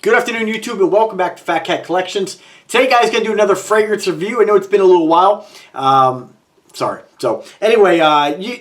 Good afternoon, YouTube, and welcome back to Fat Cat Collections. Today, guys, gonna do another fragrance review. I know it's been a little while. Sorry. So, anyway,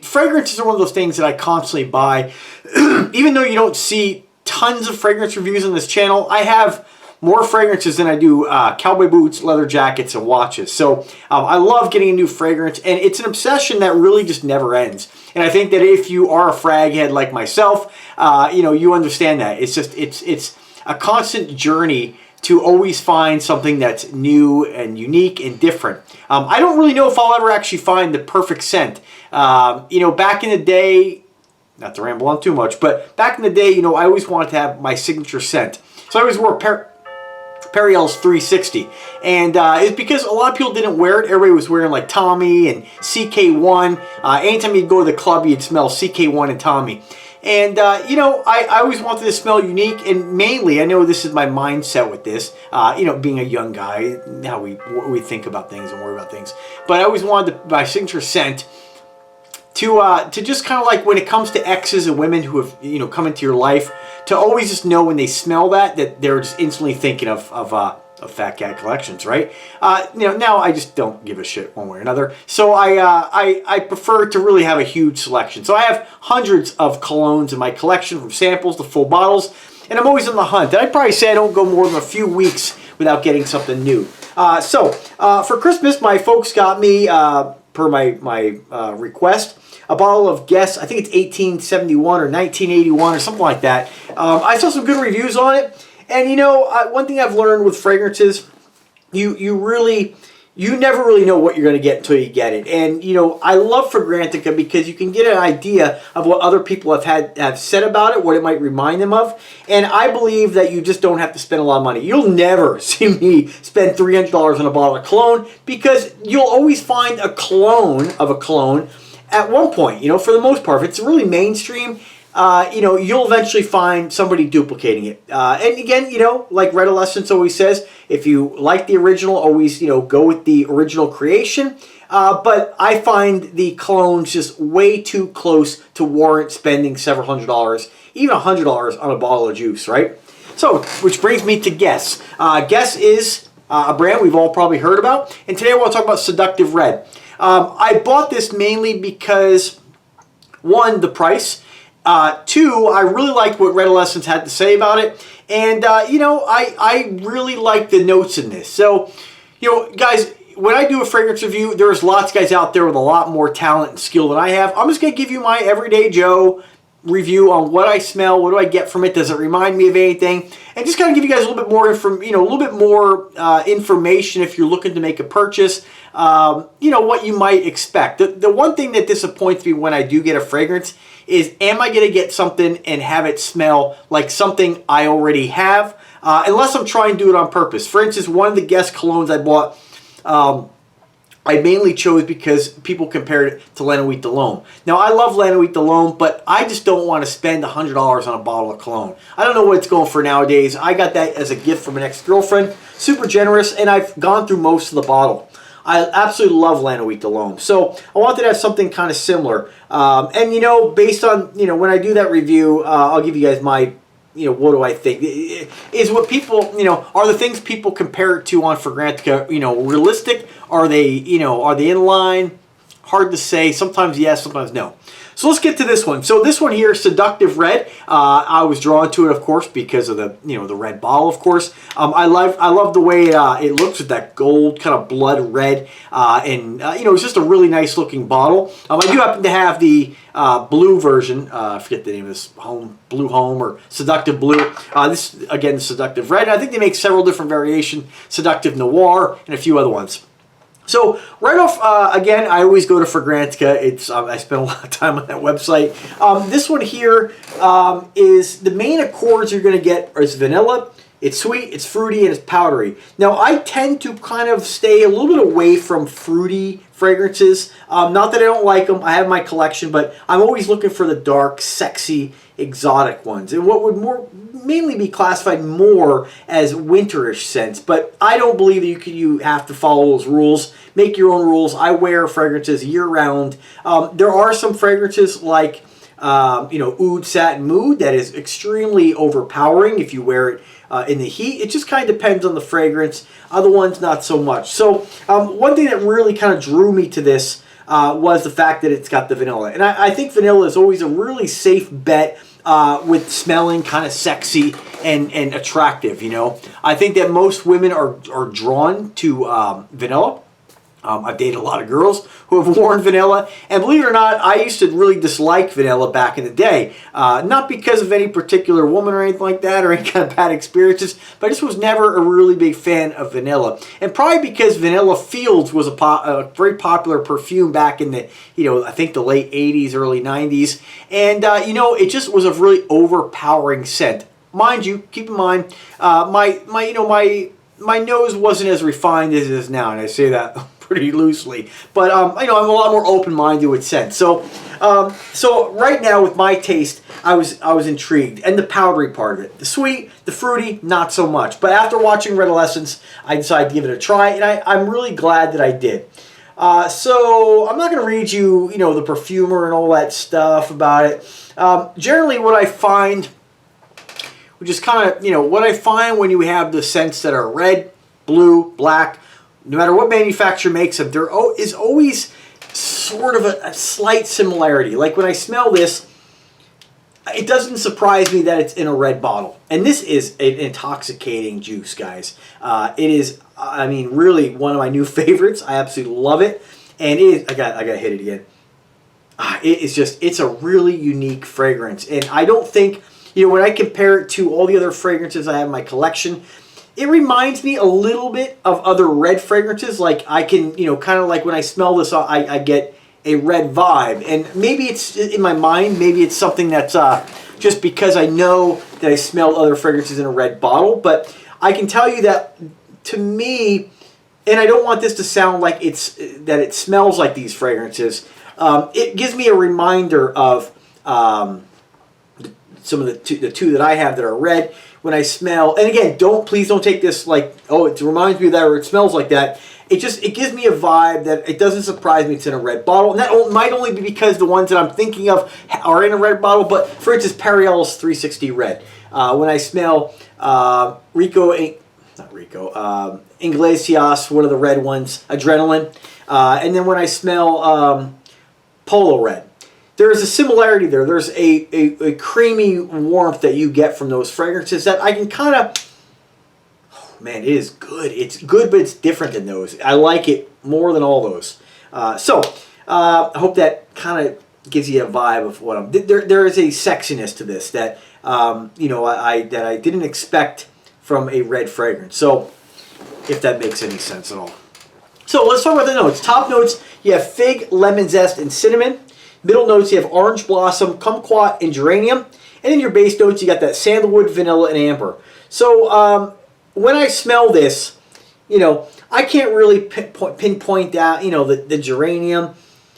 fragrances are one of those things that I constantly buy. Even though you don't see tons of fragrance reviews on this channel, I have more fragrances than I do cowboy boots, leather jackets, and watches. So, I love getting a new fragrance, and it's an obsession that really just never ends. And I think that if you are a frag head like myself, you understand that. It's just, it's a constant journey to always find something that's new and unique and different. I don't really know if I'll ever actually find the perfect scent. Back in the day, not to ramble on too much, but back in the day, I always wanted to have my signature scent. So I always wore Periel's 360. And it's because a lot of people didn't wear it. Everybody was wearing like Tommy and CK1. Anytime you'd go to the club, you'd smell CK1 and Tommy. And, I always wanted to smell unique, and mainly, I know this is my mindset with this, being a young guy, how we think about things and worry about things. But I always wanted my signature scent to just kind of like when it comes to exes and women who have, come into your life, to always just know when they smell that they're just instantly thinking of Fat Cat Collections, right? Now I just don't give a shit one way or another. So I prefer to really have a huge selection. So I have hundreds of colognes in my collection, from samples to full bottles, and I'm always on the hunt. And I'd probably say I don't go more than a few weeks without getting something new. For Christmas, my folks got me, per my request, a bottle of Guess. I think it's 1871 or 1981 or something like that. I saw some good reviews on it. And one thing I've learned with fragrances, you never really know what you're going to get until you get it. And I love Fragrantica because you can get an idea of what other people have said about it, what it might remind them of. And I believe that you just don't have to spend a lot of money. You'll never see me spend $300 on a bottle of cologne, because you'll always find a clone of a cologne at one point. For the most part, if it's really mainstream, you'll eventually find somebody duplicating it. And again, like Red Essence always says, if you like the original, always, go with the original creation. But I find the colognes just way too close to warrant spending several $100s, even $100 on a bottle of juice, right? So, which brings me to Guess. Guess is a brand we've all probably heard about. And today I want to talk about Seductive Red. I bought this mainly because, one, the price. Two, I really liked what Red Essence had to say about it. And, I really like the notes in this. So, guys, when I do a fragrance review, there's lots of guys out there with a lot more talent and skill than I have. I'm just going to give you my everyday Joe review on what I smell, what do I get from it, does it remind me of anything, and just kind of give you guys a little bit more information if you're looking to make a purchase, what you might expect. The one thing that disappoints me when I do get a fragrance is, am I going to get something and have it smell like something I already have, unless I'm trying to do it on purpose. For instance, one of the Guess colognes I bought, I mainly chose because people compared it to La Nuit de l'Homme. Now, I love La Nuit de l'Homme, but I just don't want to spend $100 on a bottle of cologne. I don't know what it's going for nowadays. I got that as a gift from an ex-girlfriend. Super generous, and I've gone through most of the bottle. I absolutely love La Nuit de l'Homme. So I wanted to have something kind of similar. Based on, when I do that review, I'll give you guys my, what do I think? Is what people, are the things people compare it to on Fragrantica, realistic? Are they in line? Hard to say. Sometimes yes, sometimes no. So let's get to this one. So this one here, Seductive Red. I was drawn to it, of course, because of the the red bottle, of course. I love the way it looks with that gold kind of blood red, it's just a really nice looking bottle. I do happen to have the blue version. I forget the name of this, Blue Home or Seductive Blue. This again, Seductive Red. I think they make several different variations: Seductive Noir and a few other ones. So right off, again, I always go to Fragrantica. I spend a lot of time on that website. This one here is the main accords you're going to get is vanilla. It's sweet, it's fruity, and it's powdery. Now, I tend to kind of stay a little bit away from fruity fragrances. Not that I don't like them. I have my collection, but I'm always looking for the dark, sexy, exotic ones. And what would mainly be classified more as winterish scents. But I don't believe that you have to follow those rules. Make your own rules. I wear fragrances year-round. There are some fragrances like you know, oud satin mood that is extremely overpowering if you wear it in the heat. It just kind of depends on the fragrance. Other ones, not so much. So one thing that really kind of drew me to this was the fact that it's got the vanilla. And I think vanilla is always a really safe bet with smelling kind of sexy and attractive, you know. I think that most women are drawn to vanilla. I've dated a lot of girls who have worn vanilla, and believe it or not, I used to really dislike vanilla back in the day. Not because of any particular woman or anything like that, or any kind of bad experiences, but I just was never a really big fan of vanilla. And probably because Vanilla Fields was a very popular perfume back in the, you know, I think the late 80s, early 90s. And, you know, it just was a really overpowering scent. Mind you, keep in mind, my nose wasn't as refined as it is now, and I say that pretty loosely, but you know, I'm a lot more open-minded with scent. So, so right now with my taste, I was intrigued, and the powdery part of it, the sweet, the fruity, not so much. But after watching Redolescence, I decided to give it a try, and I'm really glad that I did. So I'm not going to read you, you know, the perfumer and all that stuff about it. Generally, what I find, which is kind of, you know, what I find when you have the scents that are red, blue, black, no matter what manufacturer makes them, there is always sort of a slight similarity. Like when I smell this, it doesn't surprise me that it's in a red bottle. And this is an intoxicating juice, guys. It is, I mean, really one of my new favorites. I absolutely love it. And it is, I got to hit it again. It is just, it's a really unique fragrance. And I don't think, you know, when I compare it to all the other fragrances I have in my collection, it reminds me a little bit of other red fragrances. Like I can, you know, kind of like when I smell this, I get a red vibe. And maybe it's in my mind, maybe it's something that's just because I know that I smelled other fragrances in a red bottle. But I can tell you that to me, and I don't want this to sound like that it smells like these fragrances, it gives me a reminder of some of the two that I have that are red. When I smell, and again, please don't take this like, oh, it reminds me of that or it smells like that. It gives me a vibe that it doesn't surprise me it's in a red bottle. And that might only be because the ones that I'm thinking of are in a red bottle. But for instance, Perriel's 360 Red. When I smell Iglesias, one of the red ones, Adrenaline. And then when I smell Polo Red. There is a similarity there. There's a creamy warmth that you get from those fragrances that I can kind of, oh man, it is good. It's good, but it's different than those. I like it more than all those. So I hope that kind of gives you a vibe of what I'm. There is a sexiness to this that you know, I didn't expect from a red fragrance. So if that makes any sense at all. So let's talk about the notes. Top notes: you have fig, lemon zest, and cinnamon. Middle notes, you have orange blossom, kumquat, and geranium. And in your base notes, you got that sandalwood, vanilla, and amber. So when I smell this, you know, I can't really pinpoint out, you know, the geranium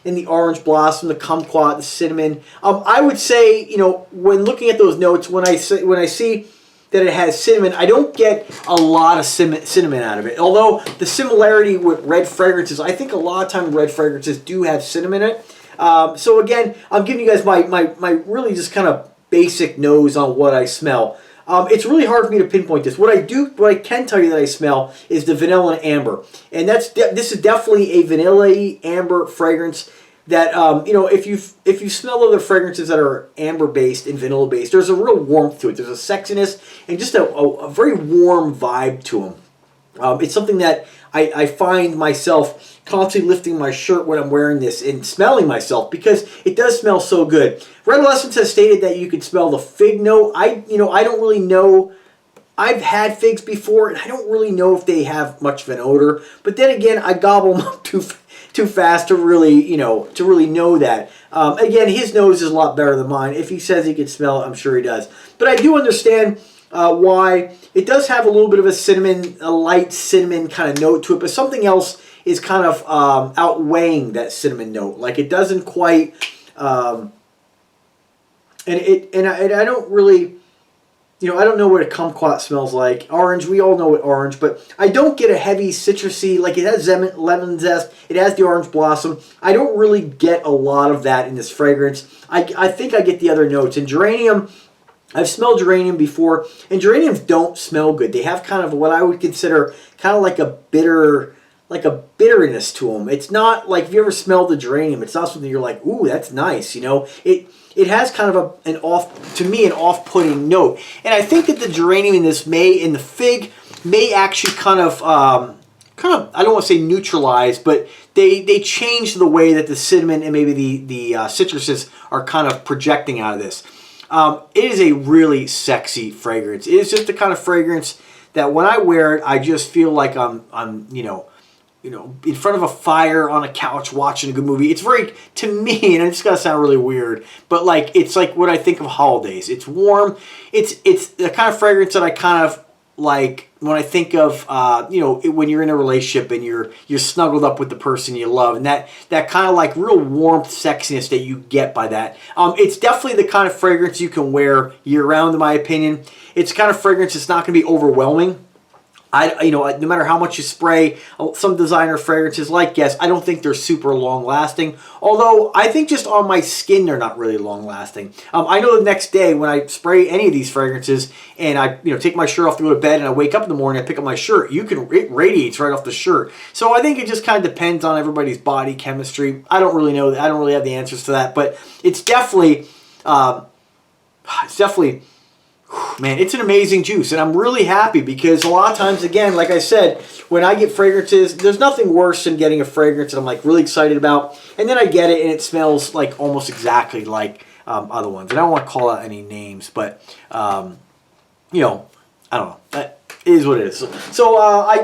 and the orange blossom, the kumquat, the cinnamon. I would say, you know, when looking at those notes, when I see that it has cinnamon, I don't get a lot of cinnamon out of it. Although the similarity with red fragrances, I think a lot of times red fragrances do have cinnamon in it. So again, I'm giving you guys my really just kind of basic nose on what I smell. It's really hard for me to pinpoint this. What I can tell you that I smell is the vanilla and amber, and this is definitely a vanilla-y amber fragrance. That you know, if you smell other fragrances that are amber based and vanilla based, there's a real warmth to it. There's a sexiness and just a very warm vibe to them. It's something that I find myself constantly lifting my shirt when I'm wearing this and smelling myself because it does smell so good. Redolescence has stated that you can smell the fig note. I don't really know. I've had figs before and I don't really know if they have much of an odor. But then again, I gobble them up too fast to really, you know, know that. Again, his nose is a lot better than mine. If he says he can smell it, I'm sure he does. But I do understand why it does have a little bit of a light cinnamon kind of note to it, but something else is kind of outweighing that cinnamon note. Like it doesn't quite, and I don't really, you know, I don't know what a kumquat smells like. Orange, we all know what orange, but I don't get a heavy citrusy, like it has lemon zest, it has the orange blossom. I don't really get a lot of that in this fragrance. I think I get the other notes. And geranium, I've smelled geranium before, and geraniums don't smell good. They have kind of what I would consider kind of like a bitterness to them. It's not like, if you ever smelled the geranium, it's not something you're like, ooh, that's nice, you know. It has kind of an off-putting note. And I think that the geranium in the fig may actually kind of, I don't want to say neutralize, but they change the way that the cinnamon and maybe the citruses are kind of projecting out of this. It is a really sexy fragrance. It is just the kind of fragrance that when I wear it, I just feel like I'm you know, in front of a fire on a couch watching a good movie. It's very, to me, and it's gonna sound really weird, but like it's like what I think of holidays. It's warm. It's the kind of fragrance that I kind of like when I think of you know, when you're in a relationship and you're snuggled up with the person you love, and that kind of like real warmth, sexiness that you get by that. It's definitely the kind of fragrance you can wear year round, in my opinion. It's the kind of fragrance that's not going to be overwhelming. You know, no matter how much you spray, some designer fragrances like Guess, I don't think they're super long lasting. Although I think just on my skin they're not really long lasting. I know the next day when I spray any of these fragrances and I take my shirt off to go to bed and I wake up in the morning, I pick up my shirt, it radiates right off the shirt. So I think it just kind of depends on everybody's body chemistry. I don't really know. I don't really have the answers to that, but it's definitely. Man, it's an amazing juice, and I'm really happy because a lot of times, again, like I said, when I get fragrances, there's nothing worse than getting a fragrance that I'm like really excited about, and then I get it and it smells like almost exactly like other ones. And I don't want to call out any names, but you know, I don't know. That is what it is. So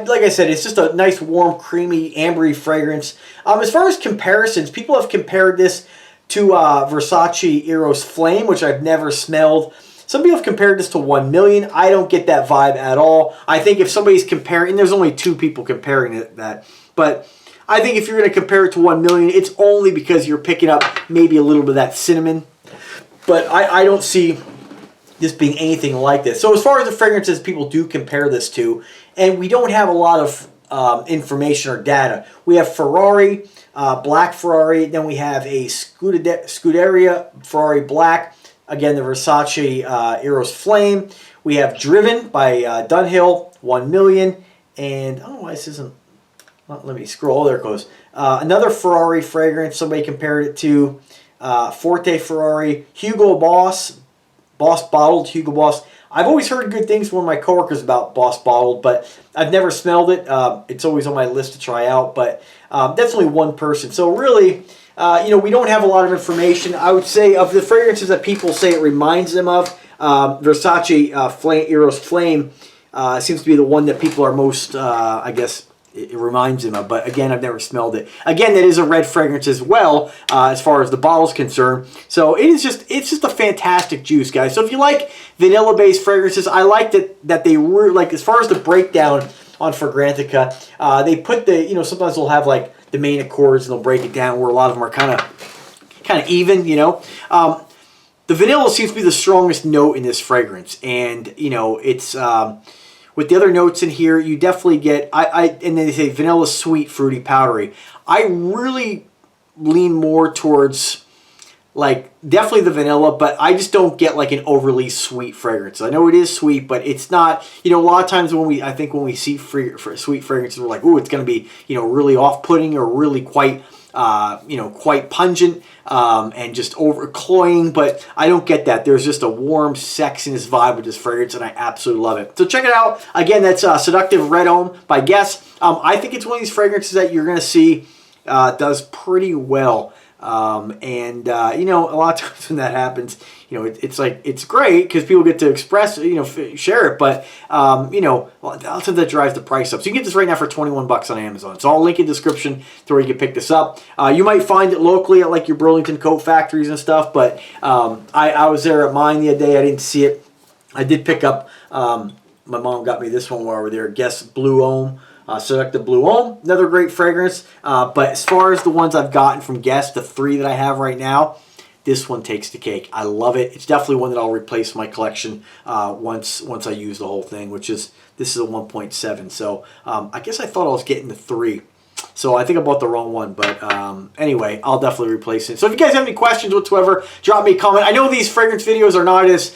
like I said, it's just a nice, warm, creamy, ambery fragrance. As far as comparisons, people have compared this to Versace Eros Flame, which I've never smelled. Some people have compared this to 1 Million. I don't get that vibe at all. I think if somebody's comparing, and there's only 2 people comparing that, but I think if you're going to compare it to 1 Million, it's only because you're picking up maybe a little bit of that cinnamon. But I don't see this being anything like this. So as far as the fragrances people do compare this to, and we don't have a lot of information or data. We have Ferrari, Black Ferrari, then we have a Scuderia Ferrari Black, again, the Versace Eros Flame. We have Driven by Dunhill, 1 Million. And I don't know why this isn't... Let me scroll. There it goes. Another Ferrari fragrance somebody compared it to. Forte Ferrari. Hugo Boss. Boss Bottled. Hugo Boss. I've always heard good things from one of my coworkers about Boss Bottled, but I've never smelled it. It's always on my list to try out, but that's only one person. So really... we don't have a lot of information. I would say of the fragrances that people say it reminds them of, Versace Eros Flame seems to be the one that people are most, I guess, it reminds them of. But again, I've never smelled it. Again, that is a red fragrance as well, as far as the bottle's concerned. So it's just a fantastic juice, guys. So if you like vanilla-based fragrances, I like that they were like, as far as the breakdown on Fragrantica, they put the, sometimes they'll have like the main accords and they'll break it down where a lot of them are kind of even, The vanilla seems to be the strongest note in this fragrance, and it's with the other notes in here, you definitely get and they say vanilla, sweet, fruity, powdery. I really lean more towards like definitely the vanilla, but I just don't get like an overly sweet fragrance. I know it is sweet, but it's not. A lot of times when we see sweet fragrances, we're like, ooh, it's going to be really off-putting or really quite quite pungent and just cloying. But I don't get that. There's just a warm sexiness vibe with this fragrance, and I absolutely love it. So check it out. Again, that's Seductive Red Homme by Guess. I think it's one of these fragrances that you're going to see does pretty well. A lot of times when that happens, it's like, it's great because people get to express, share it, but, a lot of times that drives the price up. So you can get this right now for $21 on Amazon. So I'll link in the description to where you can pick this up. You might find it locally at like your Burlington coat factories and stuff, but I was there at mine the other day. I didn't see it. I did pick up, my mom got me this one while we were there, Guess Blue Homme. Seductive Blue Homme, another great fragrance. But as far as the ones I've gotten from Guess, the 3 that I have right now, this one takes the cake. I love it. It's definitely one that I'll replace in my collection once I use the whole thing, which is, this is a 1.7. So I guess I thought I was getting the 3. So I think I bought the wrong one, but anyway, I'll definitely replace it. So if you guys have any questions whatsoever, drop me a comment. I know these fragrance videos are not as,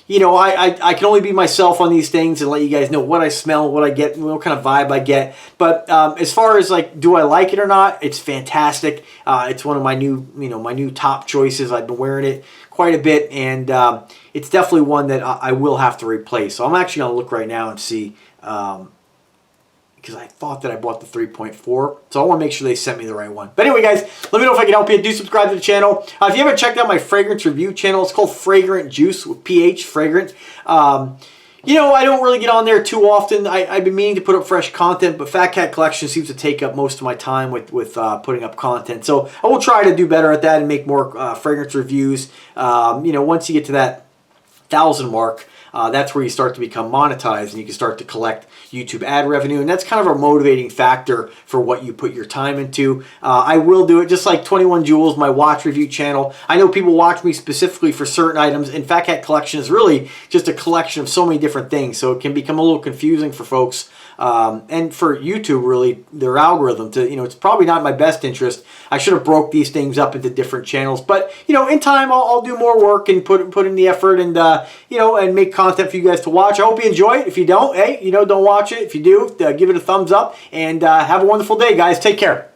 you know, I can only be myself on these things and let you guys know what I smell, what I get, what kind of vibe I get. But as far as like, do I like it or not? It's fantastic. It's one of my new, my new top choices. I've been wearing it quite a bit, and it's definitely one that I will have to replace. So I'm actually going to look right now and see. Because I thought that I bought the 3.4. So I want to make sure they sent me the right one. But anyway, guys, let me know if I can help you. Do subscribe to the channel. If you haven't checked out my fragrance review channel, it's called Fragrant Juice with PH, Fragrant. You know, I don't really get on there too often. I've been meaning to put up fresh content, but Fat Cat Collection seems to take up most of my time with putting up content. So I will try to do better at that and make more fragrance reviews. You know, once you get to that 1,000 mark, that's where you start to become monetized and you can start to collect YouTube ad revenue, and that's kind of a motivating factor for what you put your time into. I will do it just like 21 Jewels, my watch review channel. I know people watch me specifically for certain items, and Fat Cat Collection is really just a collection of so many different things, so it can become a little confusing for folks. And for YouTube, really, their algorithm, to, you know, it's probably not in my best interest. I should have broke these things up into different channels, but you know, in time, I'll do more work and put in the effort, and you know, and make content for you guys to watch. I hope you enjoy it. If you don't, hey, you know, don't watch it. If you do, give it a thumbs up, and have a wonderful day, guys. Take care.